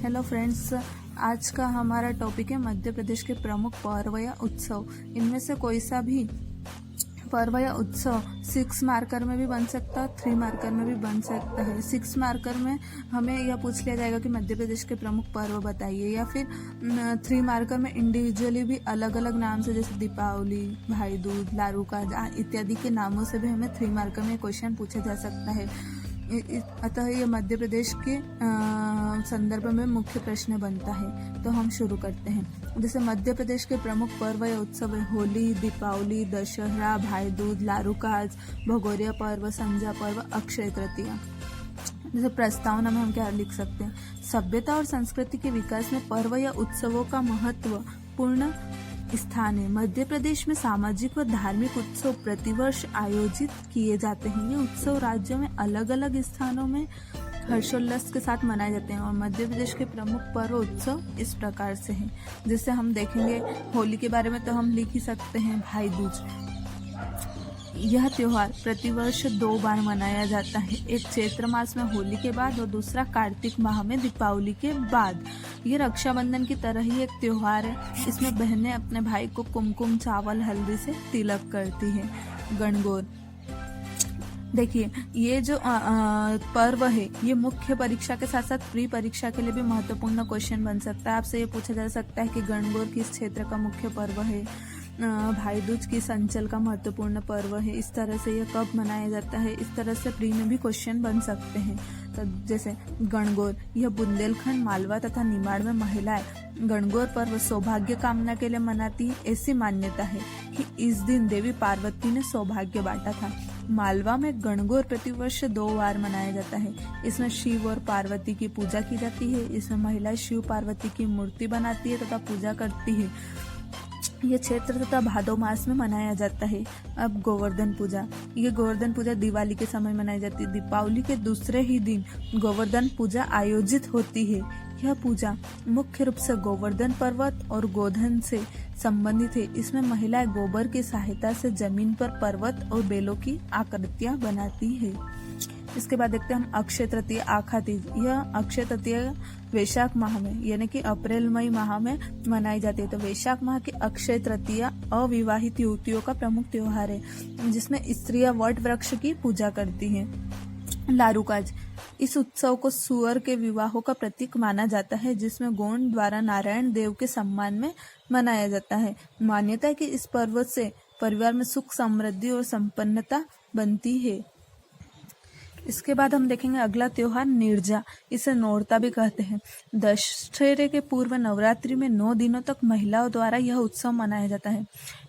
Hello friends, आज का हमारा टॉपिक है मध्य प्रदेश के प्रमुख पर्व या उत्सव। इनमें से कोई सा भी पर्व या उत्सव 6 मार्कर में भी बन सकता है, 3 मार्कर में भी बन सकता है। 6 मार्कर में हमें यह पूछ लिया जाएगा कि मध्य प्रदेश के प्रमुख पर्व बताइए, या फिर 3 मार्कर में इंडिविजुअली भी अलग अलग नाम से, जैसे दीपावली, भाई दूज, लारूका इत्यादि के नामों से भी हमें 3 मार्कर में क्वेश्चन पूछा जा सकता है। अतः ये मध्य प्रदेश के संदर्भ में मुख्य प्रश्न बनता है। तो हम शुरू करते हैं। जैसे मध्य प्रदेश के प्रमुख पर्व या उत्सव है होली, दीपावली, दशहरा, भाई दूज, लारूकाज, भगोरिया पर्व, संजा पर्व, अक्षय तृतीया। जैसे प्रस्तावना में हम क्या लिख सकते हैं? सभ्यता और संस्कृति के विकास में पर्व या उत्सवों का महत्वपूर्ण स्थान है। मध्य प्रदेश में सामाजिक व धार्मिक उत्सव प्रतिवर्ष आयोजित किए जाते हैं। ये उत्सव राज्यों में अलग अलग स्थानों में हर्षोल्लास के साथ मनाए जाते हैं और मध्य प्रदेश के प्रमुख पर्व उत्सव इस प्रकार से हैं। जैसे हम देखेंगे होली के बारे में, तो हम लिख ही सकते हैं भाई दूज। यह त्योहार प्रतिवर्ष 2 बार मनाया जाता है, एक चैत्र मास में होली के बाद और दूसरा कार्तिक माह में दीपावली के बाद। ये रक्षाबंधन की तरह ही एक त्योहार है। इसमें बहनें अपने भाई को कुमकुम, चावल, हल्दी से तिलक करती है। गणगौर, देखिए ये जो पर्व है, ये मुख्य परीक्षा के साथ साथ प्री परीक्षा के लिए भी महत्वपूर्ण क्वेश्चन बन सकता है। आपसे ये पूछा जा सकता है कि गणगौर किस क्षेत्र का मुख्य पर्व है, भाई दूज किस अंचल का महत्वपूर्ण पर्व है, इस तरह से यह कब मनाया जाता है। इस तरह से प्री में भी क्वेश्चन बन सकते हैं। तो जैसे गणगौर, यह बुंदेलखंड, मालवा तथा निमाड़ में महिलाएं गणगौर पर्व सौभाग्य कामना के लिए मनाती है। ऐसी मान्यता है कि इस दिन देवी पार्वती ने सौभाग्य बांटा था। मालवा में गणगौर प्रतिवर्ष 2 बार मनाया जाता है। इसमें शिव और पार्वती की पूजा की जाती है। इसमें महिलाएं शिव पार्वती की मूर्ति बनाती है तथा पूजा करती है। यह क्षेत्र तथा भादो मास में मनाया जाता है। अब गोवर्धन पूजा, ये गोवर्धन पूजा दिवाली के समय मनाई जाती है। दीपावली के दूसरे ही दिन गोवर्धन पूजा आयोजित होती है। यह पूजा मुख्य रूप से गोवर्धन पर्वत और गोधन से संबंधित है। इसमें महिलाएं गोबर की सहायता से जमीन पर पर्वत और बेलों की आकृतियां बनाती है। इसके बाद देखते हैं हम अक्षय तृतीया, आखा तीज। यह अक्षय तृतीया वैशाख माह में, यानी कि अप्रैल मई माह में मनाई जाती है। तो वैशाख माह की अक्षय तृतीया अविवाहित युवतियों का प्रमुख त्योहार है, जिसमें स्त्रियां वट वृक्ष की पूजा करती हैं। लारूकाज, इस उत्सव को सुअर के विवाहों का प्रतीक माना जाता है, जिसमें गौंड द्वारा नारायण देव के सम्मान में मनाया जाता है। मान्यता है कि इस पर्व से परिवार में सुख, समृद्धि और संपन्नता बनती है। इसके बाद हम देखेंगे अगला त्योहार निर्जा, इसे नोरता भी कहते हैं। दशहरे के पूर्व नवरात्रि में 9 दिनों तक महिलाओं द्वारा यह उत्सव मनाया जाता है।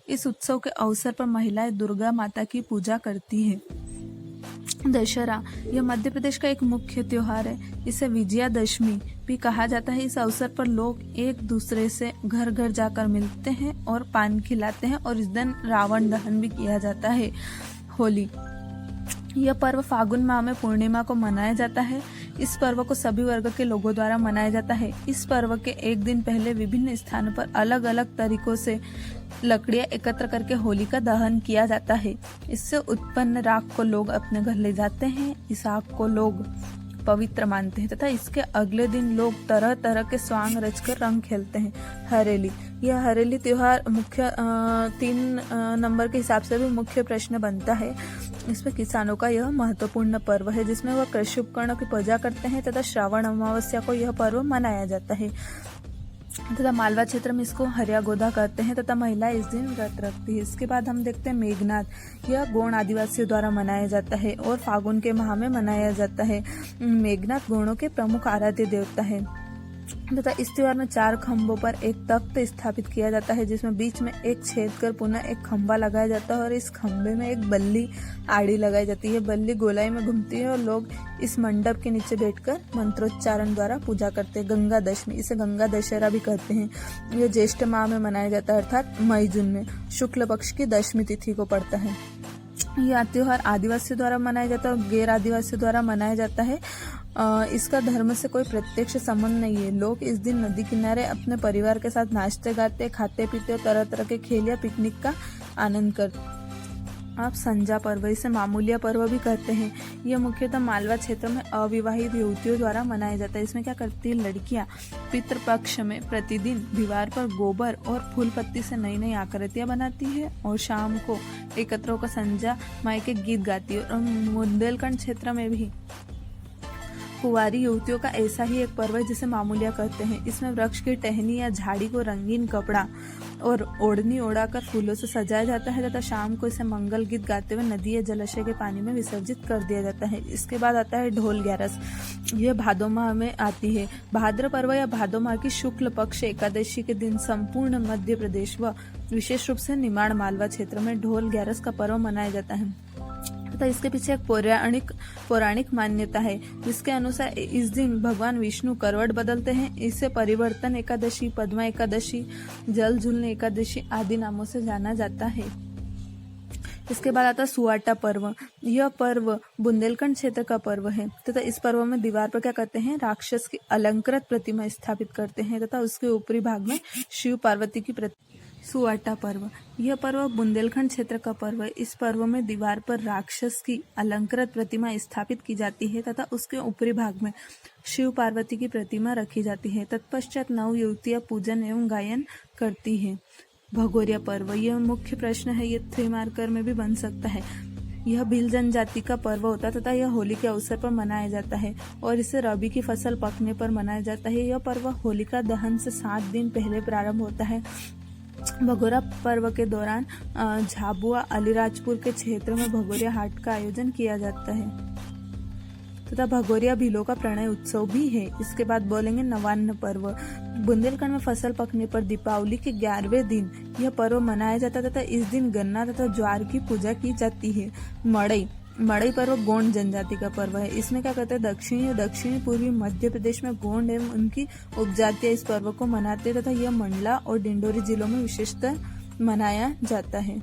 इस उत्सव के अवसर पर महिलाएं दुर्गा माता की पूजा करती हैं। दशहरा, यह मध्य प्रदेश का एक मुख्य त्योहार है। इसे विजयादशमी भी कहा जाता है। इस अवसर पर लोग एक दूसरे से घर घर जाकर मिलते हैं और पान खिलाते हैं और इस दिन रावण दहन भी किया जाता है। होली, यह पर्व फागुन माह में पूर्णिमा को मनाया जाता है। इस पर्व को सभी वर्ग के लोगों द्वारा मनाया जाता है। इस पर्व के एक दिन पहले विभिन्न स्थानों पर अलग अलग तरीकों से लकड़ियां एकत्र करके होली का दहन किया जाता है। इससे उत्पन्न राख को लोग अपने घर ले जाते हैं। इस आग को लोग पवित्र मानते हैं तथा इसके अगले दिन लोग तरह तरह के स्वांग रचकर रंग खेलते हैं। हरेली, यह हरेली त्योहार मुख्य 3 नंबर के हिसाब से भी मुख्य प्रश्न बनता है। इसमें किसानों का यह महत्वपूर्ण पर्व है, जिसमें वह कृषि उपकरणों की पूजा करते हैं तथा श्रावण अमावस्या को यह पर्व मनाया जाता है। तथा मालवा क्षेत्र में इसको हरिया गोदा कहते हैं तथा महिलाएं इस दिन व्रत रखती है। इसके बाद हम देखते हैं मेघनाथ, यह गोंड आदिवासियों द्वारा मनाया जाता है और फागुन के माह में मनाया जाता है। मेघनाथ गोंडों के प्रमुख आराध्य देवता है तथा इस त्योहार में 4 खंभों पर एक तख्त स्थापित किया जाता है, जिसमें बीच में एक छेद कर पुनः एक खंभा लगाया जाता है और इस खंभे में एक बल्ली आड़ी लगाई जाती है। बल्ली गोलाई में घूमती है और लोग इस मंडप के नीचे बैठकर मंत्रोच्चारण द्वारा पूजा करते हैं। गंगा दशमी, इसे गंगा दशहरा भी कहते हैं। यह ज्येष्ठ माह में मनाया जाता है, अर्थात मई जून में शुक्ल पक्ष की दशमी तिथि को पड़ता है। यह त्योहार आदिवासियों द्वारा मनाया जाता है और गैर आदिवासियों द्वारा मनाया जाता है। इसका धर्म से कोई प्रत्यक्ष संबंध नहीं है। लोग इस दिन नदी किनारे अपने परिवार के साथ नाचते गाते, खाते पीते और तरह तरह के खेल या पिकनिक का आनंद करते हैं। इसके बाद हम देखते हैं अगला त्योहार नवरात्रि। यह मध्य प्रदेश के प्रमुख पर्व या उत्सव है। इसमें 9 दिन तक 9 देवी देवताओं की पूजा की जाती है। 9 दिन तक 9 देवी देवताओं की पूजा की जाती है। इसमें 9 दिन तक 9 देवी देवताओं की पूजा की जाती है। इसके बाद हम देखते हैं अगला त्योहार दशहरा। यह मध्य प्रदेश का एक मुख्य त्योहार है। इसमें विजयादशमी भी कहा जाता है। आप संजा पर्व, इसे मामूलिया पर्व भी कहते हैं। यह मुख्यतः मालवा क्षेत्र में अविवाहित युवतियों द्वारा मनाया जाता है। इसमें क्या करती है लड़कियां पितृपक्ष में प्रतिदिन दीवार पर गोबर और फूल पत्ती से नई नई आकृतियां बनाती है और शाम को एकत्र होकर संजा माई के गीत गाती है। और बुंदेलखंड क्षेत्र में भी कुंवारी युवतियों का ऐसा ही एक पर्व है जिसे मामूलिया कहते हैं। इसमें वृक्ष की टहनी या झाड़ी को रंगीन कपड़ा और ओढ़नी ओढ़ाकर फूलों से सजाया जाता है तथा शाम को इसे मंगल गीत गाते हुए नदी या जलाशय के पानी में विसर्जित कर दिया जाता है। इसके बाद आता है ढोल ग्यारस। यह भादो माह में आती है। भाद्र पर्व या भादो माह की शुक्ल पक्ष एकादशी के दिन संपूर्ण मध्य प्रदेश व विशेष रूप से निमाड़ मालवा क्षेत्र में ढोल ग्यारस का पर्व मनाया जाता है तथा इसके पीछे एक पौराणिक मान्यता है जिसके अनुसार इस दिन भगवान विष्णु करवट बदलते हैं। इसे परिवर्तन एकादशी, पद्मा एकादशी, जल झूलने एकादशी आदि नामों से जाना जाता है। इसके बाद आता सुआटा पर्व। यह पर्व बुंदेलखंड क्षेत्र का पर्व है तथा इस पर्व में दीवार पर क्या करते हैं राक्षस की अलंकृत प्रतिमा स्थापित करते हैं तथा उसके ऊपरी भाग में शिव पार्वती की सुआटा पर्व। यह पर्व बुंदेलखंड क्षेत्र का पर्व है। इस पर्व में दीवार पर राक्षस की अलंकृत प्रतिमा स्थापित की जाती है तथा उसके ऊपरी भाग में शिव पार्वती की प्रतिमा रखी जाती है। तत्पश्चात 9 युवतियां पूजन एवं गायन करती है। भगोरिया पर्व। यह मुख्य प्रश्न है, यह 3 मार्कर में भी बन सकता है। यह भील जनजाति का पर्व होता है तथा यह होली के अवसर पर मनाया जाता है और इसे रबी की फसल पकने पर मनाया जाता है। यह पर्व होलिका दहन से 7 दिन पहले प्रारंभ होता है। भगोरा पर्व के दौरान झाबुआ अलीराजपुर के क्षेत्र में भगोरिया हाट का आयोजन किया जाता है तथा भगोरिया भीलों का प्रणय उत्सव भी है। इसके बाद बोलेंगे नवान्न पर्व। बुंदेलखंड में फसल पकने पर दीपावली के 11वें दिन यह पर्व मनाया जाता है तथा इस दिन गन्ना तथा ज्वार की पूजा की जाती है। मड़ई पर्व गोंड जनजाति का पर्व है। इसमें क्या कहते हैं दक्षिणी पूर्वी मध्य प्रदेश में गोंड एवं उनकी उपजातियां इस पर्व को मनाते हैं तथा यह मंडला और डिंडोरी जिलों में विशेषतः मनाया जाता है।